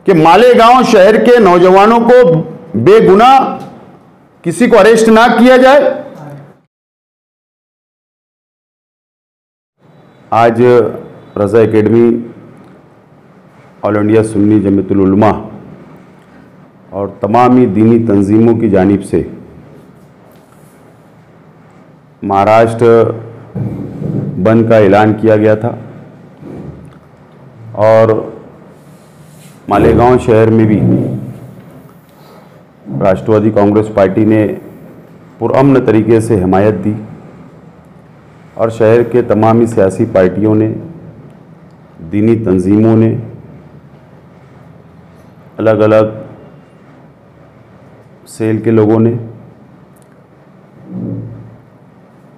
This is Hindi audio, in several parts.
कि मालेगांव शहर के नौजवानों को बेगुनाह किसी को अरेस्ट ना किया जाए। आज Raza Academy, all India Sunni Jamiatul Ulama और तमामी दीनी तंजीमों की जानिब से महाराष्ट्र बंद का ऐलान किया गया था और मालेगांव शहर में भी राष्ट्रवादी कांग्रेस पार्टी ने पुरअमन तरीके से हिमायत दी और शहर के तमामी सियासी पार्टियों ने, दीनी तंजीमों ने, अलग अलग सेल के लोगों ने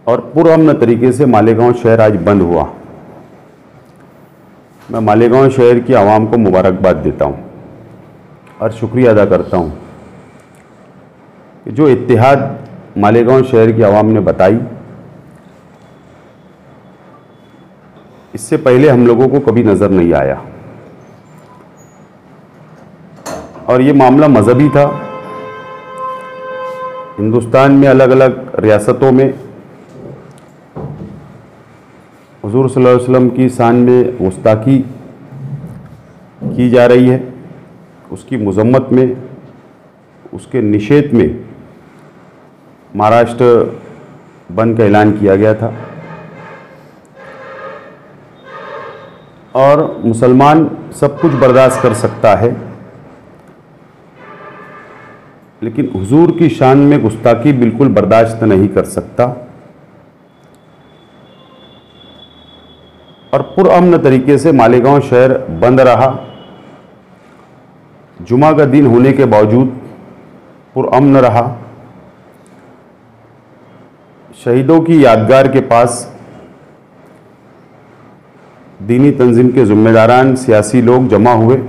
और पुरअमन तरीके से मालेगांव शहर आज बंद हुआ। मैं मालेगांव शहर की आवाम को मुबारकबाद देता हूं और शुक्रिया अदा करता हूं कि जो इत्तेहाद मालेगांव शहर की आवाम ने बताई, इससे पहले हम लोगों को कभी नज़र नहीं आया। और ये मामला मजहबी था। हिंदुस्तान में अलग अलग रियासतों में हुजूर सल्लल्लाहु अलैहि वसल्लम की शान में गुस्ताखी की जा रही है, उसकी मजम्मत में, उसके निषेध में महाराष्ट्र बंद का ऐलान किया गया था। और मुसलमान सब कुछ बर्दाश्त कर सकता है, लेकिन हुजूर की शान में गुस्ताखी बिल्कुल बर्दाश्त नहीं कर सकता। और पुरअमन तरीके से मालेगांव शहर बंद रहा। जुमा का दिन होने के बावजूद पुरअमन रहा। शहीदों की यादगार के पास दीनी तंजीम के जिम्मेदारान, सियासी लोग जमा हुए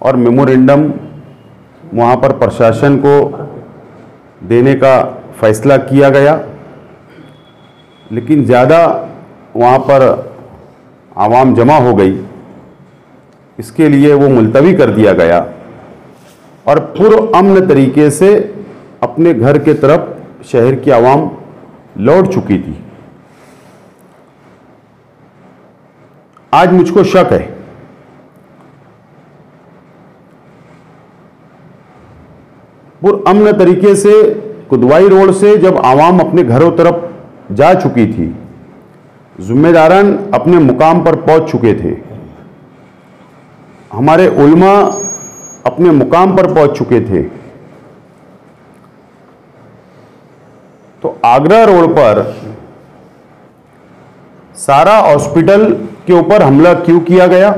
और मेमोरेंडम वहाँ पर प्रशासन को देने का फैसला किया गया, लेकिन ज़्यादा वहाँ पर आवाम जमा हो गई, इसके लिए वो मुलतवी कर दिया गया और पुरअमन तरीके से अपने घर के तरफ शहर की आवाम लौट चुकी थी। आज मुझको शक है पुरअमन तरीके से कुदवाई रोड से जब आवाम अपने घरों तरफ जा चुकी थी, जिम्मेदारान अपने मुकाम पर पहुंच चुके थे, हमारे उलमा अपने मुकाम पर पहुंच चुके थे, तो आगरा रोड पर सारा हॉस्पिटल के ऊपर हमला क्यों किया गया?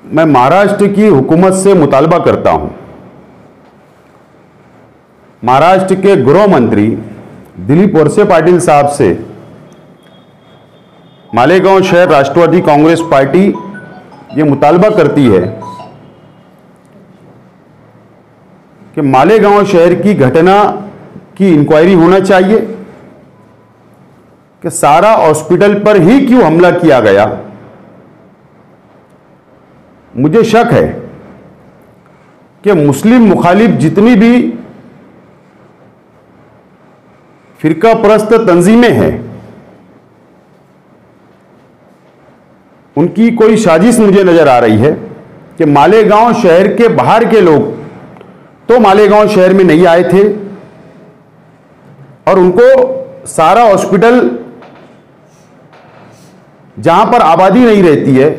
मैं महाराष्ट्र की हुकूमत से मुतालबा करता हूं, महाराष्ट्र के गृह मंत्री दिलीप वळसे पाटील साहब से मालेगांव शहर राष्ट्रवादी कांग्रेस पार्टी ये मुतालबा करती है कि मालेगांव शहर की घटना की इंक्वायरी होना चाहिए कि सारा हॉस्पिटल पर ही क्यों हमला किया गया। मुझे शक है कि मुस्लिम मुखालिफ जितनी भी फिरका परस्त तंजीमें हैं, उनकी कोई साजिश मुझे नजर आ रही है कि मालेगांव शहर के बाहर के लोग तो मालेगांव शहर में नहीं आए थे और उनको सारा हॉस्पिटल, जहां पर आबादी नहीं रहती है,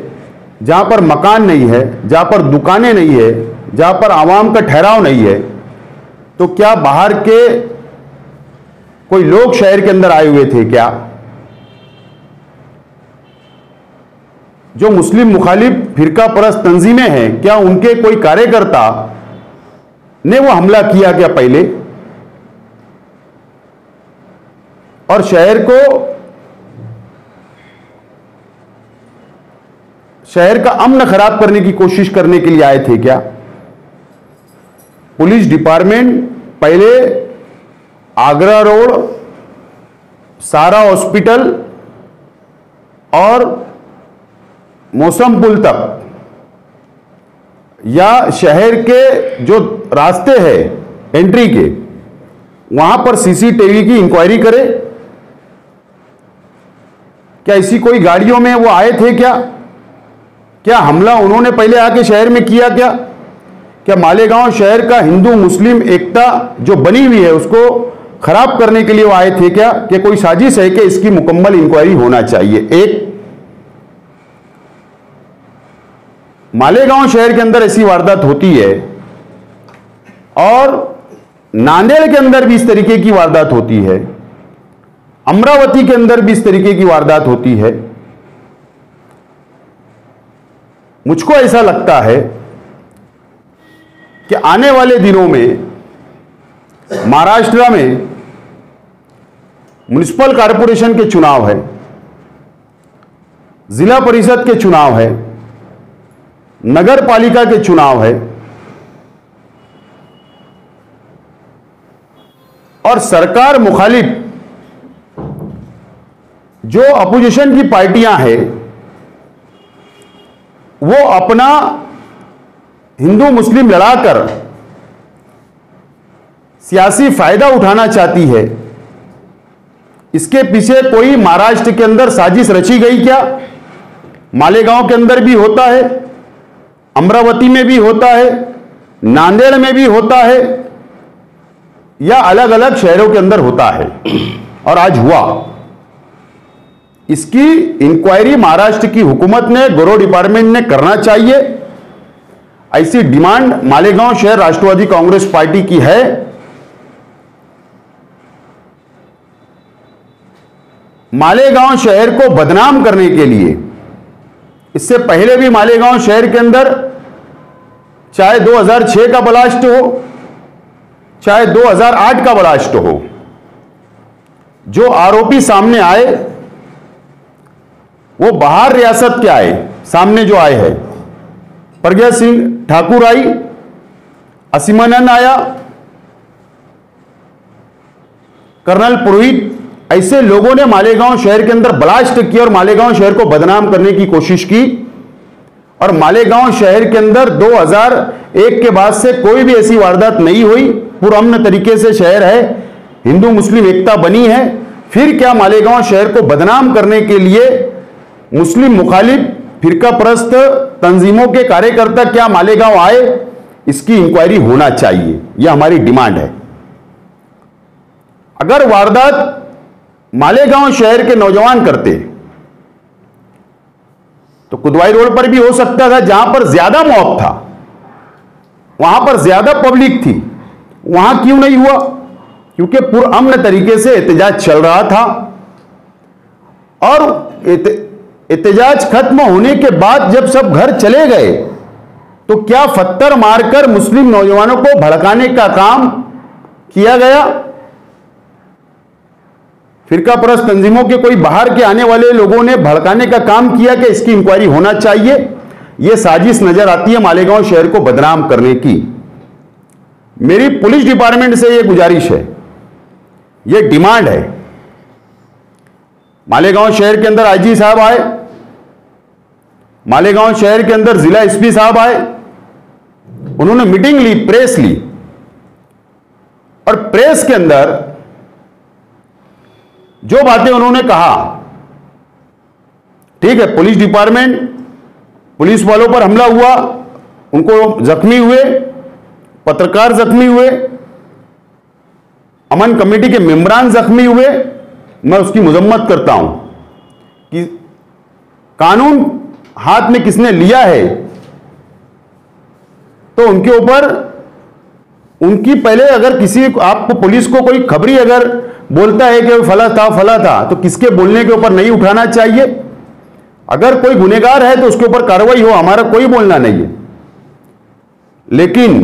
जहां पर मकान नहीं है, जहां पर दुकानें नहीं है, जहां पर आवाम का ठहराव नहीं है, तो क्या बाहर के कोई लोग शहर के अंदर आए हुए थे क्या? जो मुस्लिम मुखालिफ फिरका परस्त तंजीमें हैं, क्या उनके कोई कार्यकर्ता ने वो हमला किया क्या पहले? और शहर का अमन खराब करने की कोशिश करने के लिए आए थे क्या? पुलिस डिपार्टमेंट पहले आगरा रोड सारा हॉस्पिटल और मौसम पुल तक या शहर के जो रास्ते हैं एंट्री के, वहां पर सीसीटीवी की इंक्वायरी करे। क्या ऐसी कोई गाड़ियों में वो आए थे क्या हमला उन्होंने पहले आके शहर में किया क्या मालेगांव शहर का हिंदू मुस्लिम एकता जो बनी हुई है उसको खराब करने के लिए वो आए थे क्या कोई साजिश है कि इसकी मुकम्मल इंक्वायरी होना चाहिए। एक मालेगांव शहर के अंदर ऐसी वारदात होती है और नांदेड़ के अंदर भी इस तरीके की वारदात होती है, अमरावती के अंदर भी इस तरीके की वारदात होती है। मुझको ऐसा लगता है कि आने वाले दिनों में महाराष्ट्र में म्युनिसिपल कॉरपोरेशन के चुनाव है, जिला परिषद के चुनाव है, नगर पालिका के चुनाव है और सरकार मुखालिफ जो अपोजिशन की पार्टियां हैं वो अपना हिंदू मुस्लिम लड़ाकर सियासी फायदा उठाना चाहती है। इसके पीछे कोई महाराष्ट्र के अंदर साजिश रची गई क्या? मालेगांव के अंदर भी होता है, अमरावती में भी होता है, नांदेड़ में भी होता है या अलग अलग शहरों के अंदर होता है और आज हुआ। इसकी इंक्वायरी महाराष्ट्र की हुकूमत ने, गृह डिपार्टमेंट ने करना चाहिए। ऐसी डिमांड मालेगांव शहर राष्ट्रवादी कांग्रेस पार्टी की है। मालेगांव शहर को बदनाम करने के लिए इससे पहले भी मालेगांव शहर के अंदर चाहे 2006 का ब्लास्ट हो, चाहे 2008 का ब्लास्ट हो, जो आरोपी सामने आए वो बाहर रियासत के आए, सामने जो आए हैं प्रज्ञा सिंह ठाकुर आई, असीमानंद आया, कर्नल पुरोहित, ऐसे लोगों ने मालेगांव शहर के अंदर ब्लास्ट किया और मालेगांव शहर को बदनाम करने की कोशिश की। और मालेगांव शहर के अंदर 2001 के बाद से कोई भी ऐसी वारदात नहीं हुई, पुरअमन तरीके से शहर है, हिंदू मुस्लिम एकता बनी है। फिर क्या मालेगांव शहर को बदनाम करने के लिए मुस्लिम मुखालिफ फिरका परस्त तंजीमों के कार्यकर्ता क्या मालेगांव आए? इसकी इंक्वायरी होना चाहिए, यह हमारी डिमांड है। अगर वारदात मालेगांव शहर के नौजवान करते तो कुदवाई रोड पर भी हो सकता था, जहां पर ज्यादा मौत था, वहां पर ज्यादा पब्लिक थी, वहां क्यों नहीं हुआ? क्योंकि पुरअमन तरीके से एहतजाज चल रहा था और एहतजाज खत्म होने के बाद जब सब घर चले गए तो क्या पत्थर मारकर मुस्लिम नौजवानों को भड़काने का काम किया गया? फिरका परस्त तंजीमों के कोई बाहर के आने वाले लोगों ने भड़काने का काम किया कि इसकी इंक्वायरी होना चाहिए। यह साजिश नजर आती है मालेगांव शहर को बदनाम करने की। मेरी पुलिस डिपार्टमेंट से यह गुजारिश है, यह डिमांड है। मालेगांव शहर के अंदर आईजी साहब आए, मालेगांव शहर के अंदर जिला एसपी साहब आए, उन्होंने मीटिंग ली, प्रेस ली और प्रेस के अंदर जो बातें उन्होंने कहा, ठीक है, पुलिस डिपार्टमेंट, पुलिस वालों पर हमला हुआ, उनको जख्मी हुए, पत्रकार जख्मी हुए, अमन कमेटी के मेंबरान जख्मी हुए, मैं उसकी मजम्मत करता हूं कि कानून हाथ में किसने लिया है तो उनके ऊपर, उनकी पहले अगर किसी आपको पुलिस को कोई खबरी अगर बोलता है कि फला था तो किसके बोलने के ऊपर नहीं उठाना चाहिए। अगर कोई गुनहगार है तो उसके ऊपर कार्रवाई हो, हमारा कोई बोलना नहीं है, लेकिन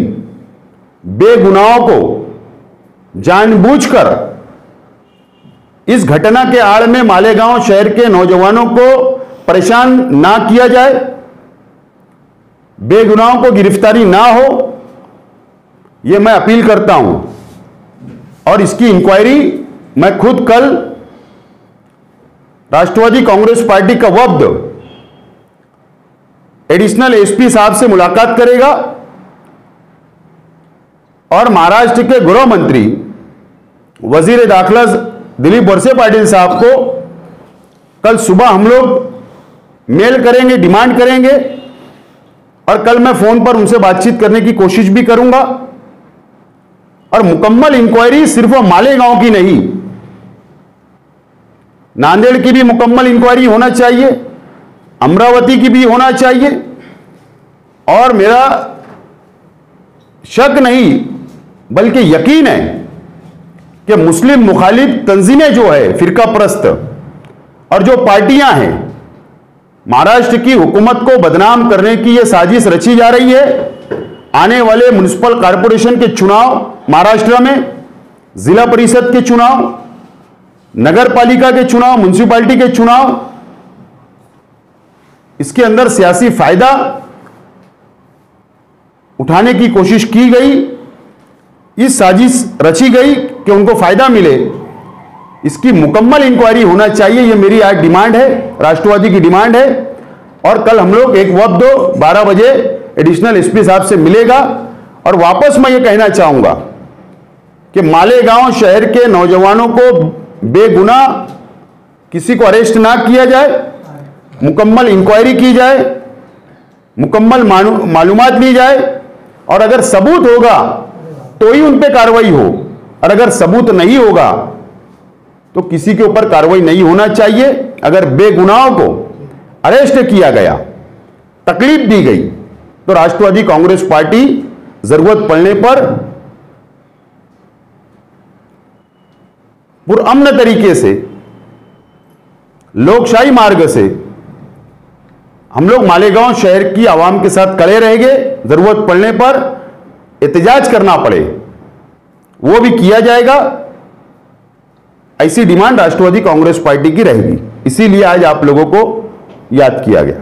बेगुनाहों को जानबूझकर इस घटना के आड़ में मालेगांव शहर के नौजवानों को परेशान ना किया जाए, बेगुनाहों को गिरफ्तारी ना हो, यह मैं अपील करता हूं। और इसकी इंक्वायरी मैं खुद कल राष्ट्रवादी कांग्रेस पार्टी का वफ्द एडिशनल एसपी साहब से मुलाकात करेगा और महाराष्ट्र के गृह मंत्री वजीर दाखिला दिलीप वळसे पाटिल साहब को कल सुबह हम लोग मेल करेंगे, डिमांड करेंगे और कल मैं फोन पर उनसे बातचीत करने की कोशिश भी करूंगा। और मुकम्मल इंक्वायरी सिर्फ मालेगांव की नहीं, नांदेड़ की भी मुकम्मल इंक्वायरी होना चाहिए, अमरावती की भी होना चाहिए। और मेरा शक नहीं बल्कि यकीन है कि मुस्लिम मुखालिफ तंजीमें जो है, फिरका परस्त और जो पार्टियां हैं, महाराष्ट्र की हुकूमत को बदनाम करने की यह साजिश रची जा रही है। आने वाले म्युनिसिपल कॉरपोरेशन के चुनाव महाराष्ट्र में, जिला परिषद के चुनाव, नगर पालिका के चुनाव, म्युनिसिपैलिटी के चुनाव, इसके अंदर सियासी फायदा उठाने की कोशिश की गई, इस साजिश रची गई कि उनको फायदा मिले। इसकी मुकम्मल इंक्वायरी होना चाहिए, यह मेरी आज डिमांड है, राष्ट्रवादी की डिमांड है। और कल हम लोग एक वक्त 12 बजे एडिशनल एसपी साहब से मिलेगा। और वापस मैं ये कहना चाहूंगा कि मालेगांव शहर के नौजवानों को बेगुनाह किसी को अरेस्ट ना किया जाए, मुकम्मल इंक्वायरी की जाए, मुकम्मल मालूमात ली जाए और अगर सबूत होगा तो ही उन पे कार्रवाई हो, और अगर सबूत नहीं होगा तो किसी के ऊपर कार्रवाई नहीं होना चाहिए। अगर बेगुनाहों को अरेस्ट किया गया, तकलीफ दी गई, तो राष्ट्रवादी कांग्रेस पार्टी जरूरत पड़ने पर पुरअमन तरीके से, लोकशाही मार्ग से हम लोग मालेगांव शहर की आवाम के साथ खड़े रहेंगे। जरूरत पड़ने पर एहतजाज करना पड़े वो भी किया जाएगा। ऐसी डिमांड राष्ट्रवादी कांग्रेस पार्टी की रहेगी, इसीलिए आज आप लोगों को याद किया गया।